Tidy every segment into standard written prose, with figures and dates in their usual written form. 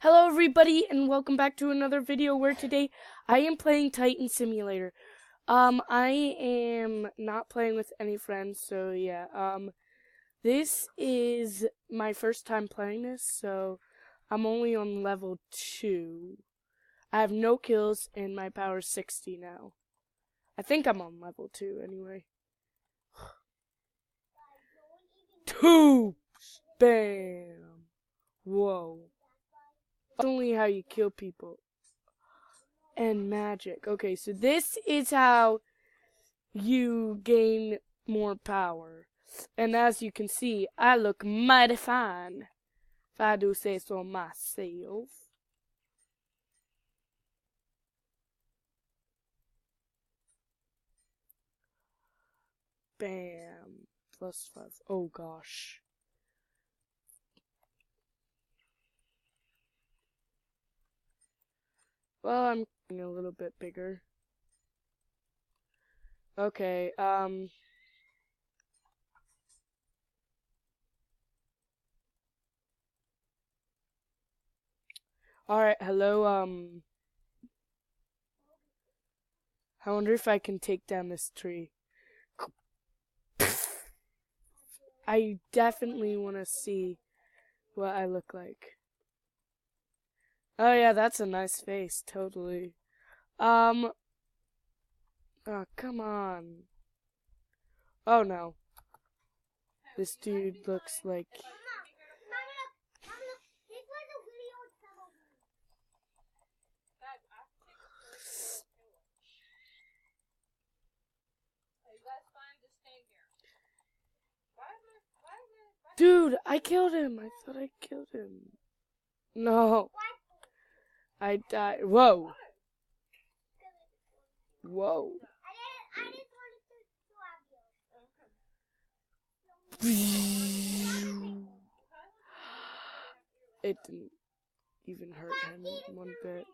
Hello everybody and welcome back to another video where today I am playing Titan Simulator. I am not playing with any friends, so yeah. This is my first time playing this, so I'm only on level 2. I have no kills and my power is 60 now. I think I'm on level 2 anyway. 2! Bam! Whoa. That's only how you kill people. And magic. Okay, so this is how you gain more power. And as you can see, I look mighty fine, if I do say so myself. Bam. +5. Oh gosh. Well, I'm getting a little bit bigger. Okay, alright, hello, I wonder if I can take down this tree. I definitely want to see what I look like. Oh yeah, that's a nice face, totally. Oh, come on. Oh no. This dude looks like... Dude, I killed him. I thought I killed him. No. I died. Whoa. Whoa. It didn't even hurt him one bit.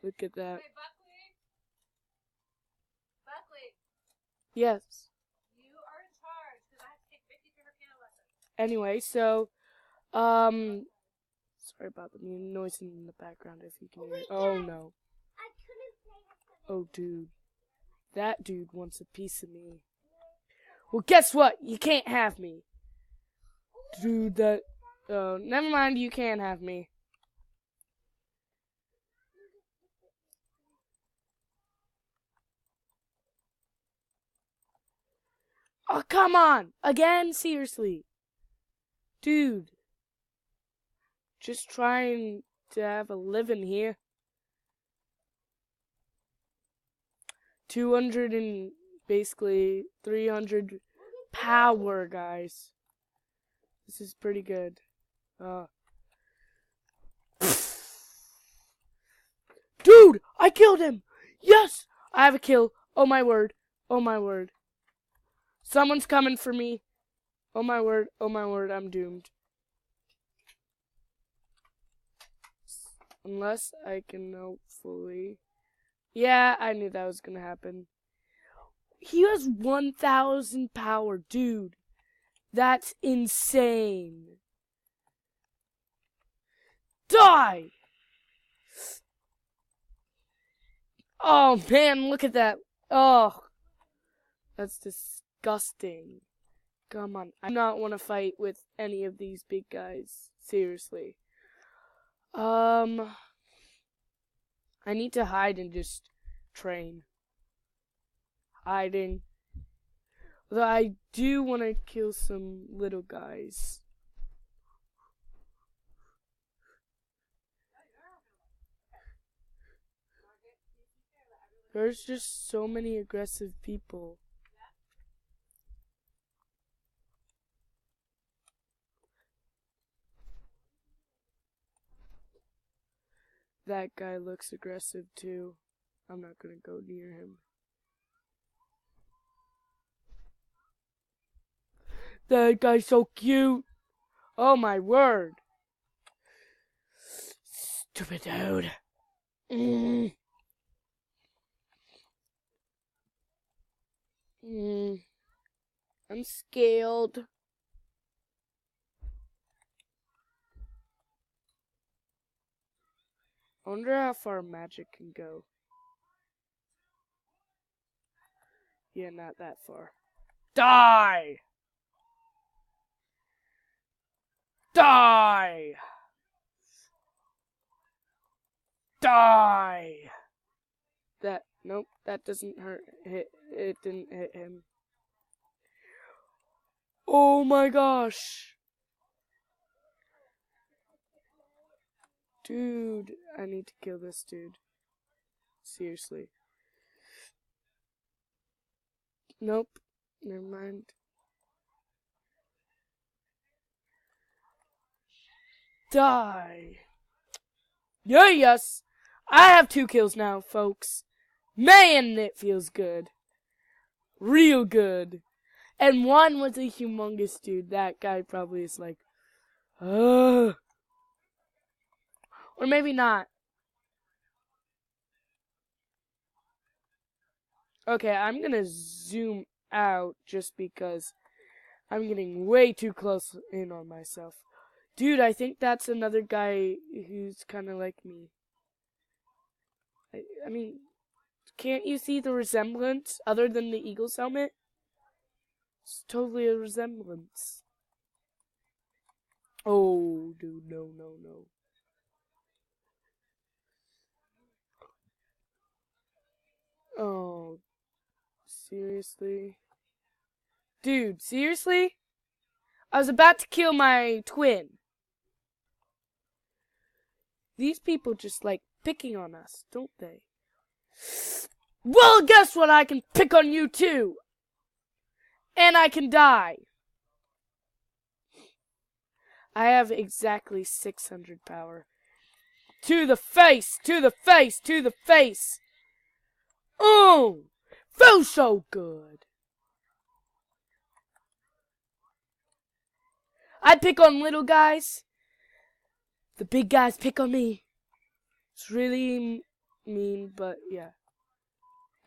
Look at that. Yes. You are in charge because I have to take Vicky to her piano lesson. Anyway, so, sorry about the noise in the background if you can hear it. Oh no. Oh dude. That dude wants a piece of me. Well, guess what? You can't have me. Dude, that... Oh, never mind, you can have me. Oh, come on! Again? Seriously. Dude. Just trying to have a living here. 200 and basically 300 power, guys. This is pretty good. Dude, I killed him. Yes, I have a kill. Oh my word. Oh my word. Someone's coming for me. Oh my word. Oh my word. I'm doomed. Unless I can hopefully... Yeah, I knew that was gonna happen. He has 1,000 power, dude. That's insane. Die! Oh man, look at that. Oh, that's disgusting. Come on. I do not want to fight with any of these big guys. Seriously. I need to hide and just train. Hiding. Although I do want to kill some little guys. There's just so many aggressive people. That guy looks aggressive too. I'm not gonna go near him. That guy's so cute. Oh my word. Stupid dude. I'm scared. I wonder how far magic can go. Yeah, not that far. Die! Die! Die! Nope, that doesn't hurt. It didn't hit him. Oh my gosh! Dude, I need to kill this dude. Seriously. Nope, never mind. Die! Yeah, yes! I have 2 kills now, folks. Man, it feels good. Real good. And one was a humongous dude. That guy probably is like, ugh. Or maybe not. Okay, I'm gonna zoom out just because I'm getting way too close in on myself. Dude, I think that's another guy who's kind of like me. I mean, can't you see the resemblance other than the Eagles helmet? It's totally a resemblance. Oh, dude, no, no, no. Oh, seriously? Dude, seriously? I was about to kill my twin. These people just like picking on us, don't they? Well, guess what? I can pick on you too. And I can die. I have exactly 600 power. To the face, to the face, to the face. Oh, feels so good. I pick on little guys. The big guys pick on me. It's really mean, but yeah.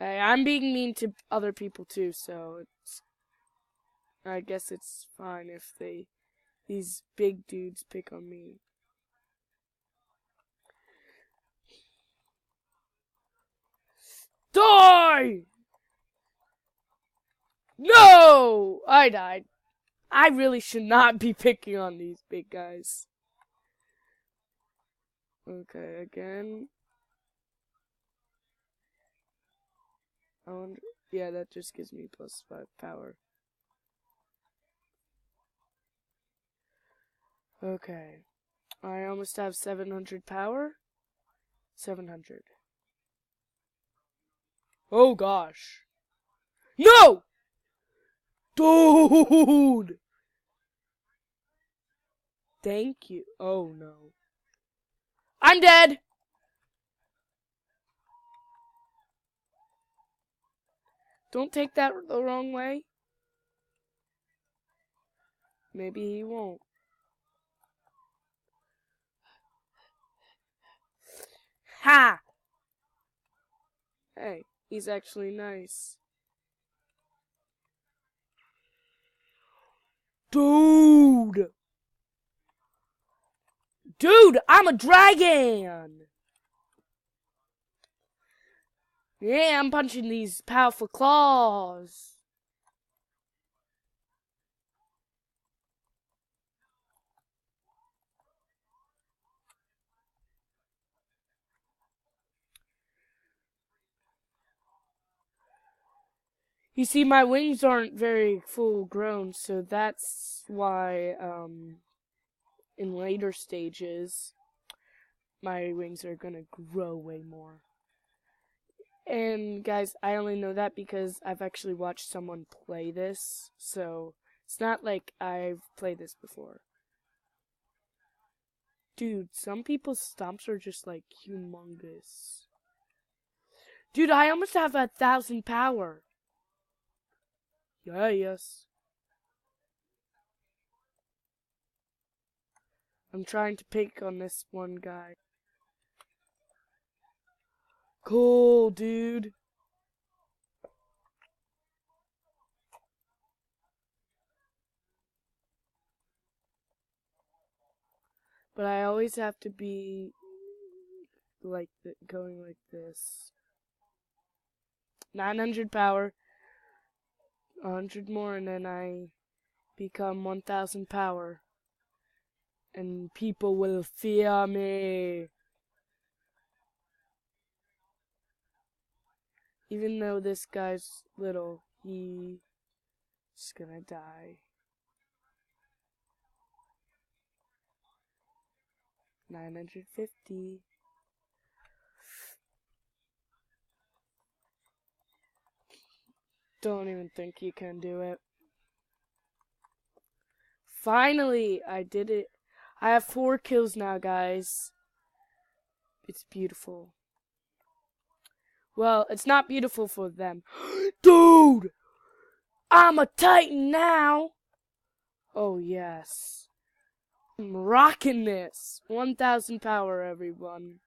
I'm being mean to other people too, so I guess it's fine if these big dudes pick on me. Die! No! I died. I really should not be picking on these big guys. Okay, again. Yeah, that just gives me +5 power. Okay. I almost have 700 power. 700. Oh gosh. No! Dude! Thank you. Oh no. I'm dead! Don't take that the wrong way. Maybe he won't. Ha! Hey, he's actually nice. Dude! Dude, I'm a dragon! Yeah, I'm punching these powerful claws. You see, my wings aren't very full grown, so that's why, in later stages, my wings are gonna grow way more. And guys, I only know that because I've actually watched someone play this, so it's not like I've played this before. Dude, some people's stomps are just like humongous. Dude, I almost have 1,000 power. Yeah, yes. I'm trying to pick on this one guy. Cool, dude. But I always have to be going like this. 900 power, 100 more, and then I become 1000 power. And people will fear me. Even though this guy's little, he's gonna die. 950. Don't even think you can do it. Finally, I did it. I have 4 kills now, guys. It's beautiful. Well, it's not beautiful for them. Dude! I'm a Titan now! Oh, yes. I'm rocking this. 1000 power, everyone.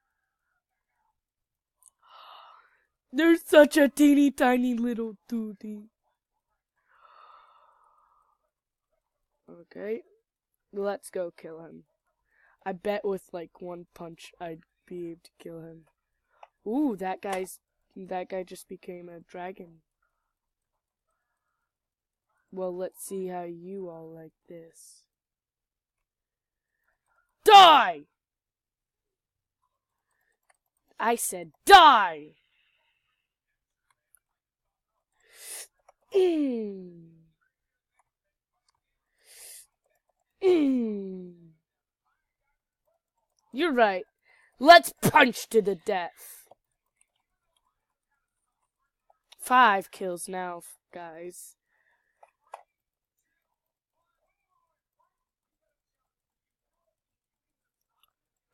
They're such a teeny tiny little duty. Okay. Let's go kill him. I bet with like one punch I'd be able to kill him. Ooh, that guy just became a dragon. Well, let's see how you all like this. Die! I said die! You're right. Let's punch to the death. 5 kills now, guys.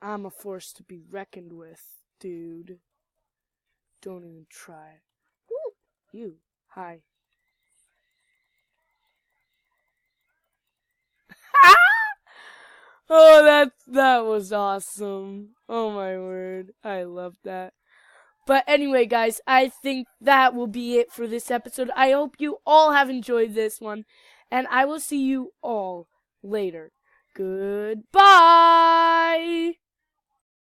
I'm a force to be reckoned with, dude. Don't even try. Woo! You. Hi. Oh, that was awesome. Oh my word. I love that. But anyway, guys, I think that will be it for this episode. I hope you all have enjoyed this one, and I will see you all later. Goodbye!